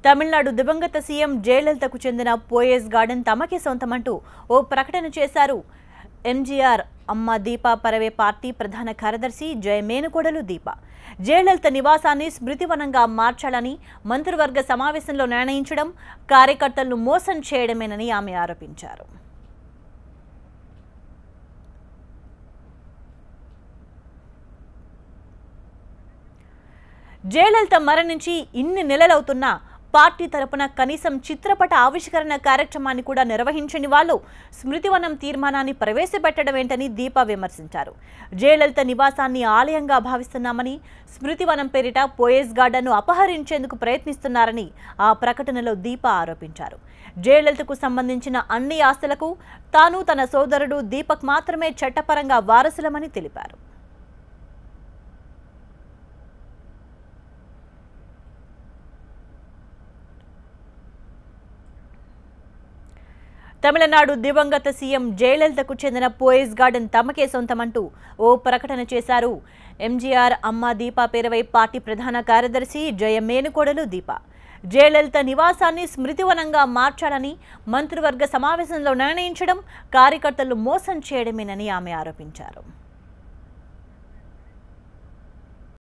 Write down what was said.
తమిళనాడు దివంగత సీఎం జయలలితకు చెందిన పోయెస్ గార్డెన్ తమకే సొంతమంటూ ఓ ప్రకటన చేశారు. ఎంజీఆర్ అమ్మ దీపా పరవే పార్టీ ప్రధాన కార్యదర్శి జయమేనుకోడలు దీప. జయలలిత నివాసాన్ని స్మృతివనంగా మార్చాలని మంత్రివర్గ సమావేశంలో నిర్ణయించడం కార్యకర్తలను మోసం చేయడమేనని ఆమె ఆరోపించారు. జయలలిత మరణించి ఇన్ని నెలలవుతున్నా పార్టీ తరపున కనీసం చిత్రపట ఆవిష్కరణ కార్యక్రమాన్ని కూడా నిర్వహించని వాళ్ళు స్మృతివనం తీర్మానాన్ని ప్రవేశపెట్టడం ఏంటని దీప విమర్శించారు. జయలలిత నివాసాన్ని ఆలయంగా భావిస్తున్నామని, స్మృతివనం పేరిట పోయెస్ గార్డెన్ను అపహరించేందుకు ప్రయత్నిస్తున్నారని ఆ ప్రకటనలో దీప ఆరోపించారు. జయలలితకు సంబంధించిన అన్ని ఆస్తులకు తాను తన సోదరుడు దీపక్ మాత్రమే చట్టపరంగా వారసులమని తెలిపారు. తమిళనాడు దివంగత సీఎం జయలలితకు చెందిన పోయెస్ గార్డెన్ తమకే సొంతమంటూ ఓ ప్రకటన చేశారు. ఎంజీఆర్ అమ్మ దీపా పేరవై పార్టీ ప్రధాన కార్యదర్శి జయమేనుకోడలు దీప. జయలలిత నివాసాన్ని స్మృతివనంగా మార్చాలని మంత్రివర్గ సమావేశంలో నిర్ణయించడం కార్యకర్తలు మోసం చేయడమేనని ఆమె ఆరోపించారు.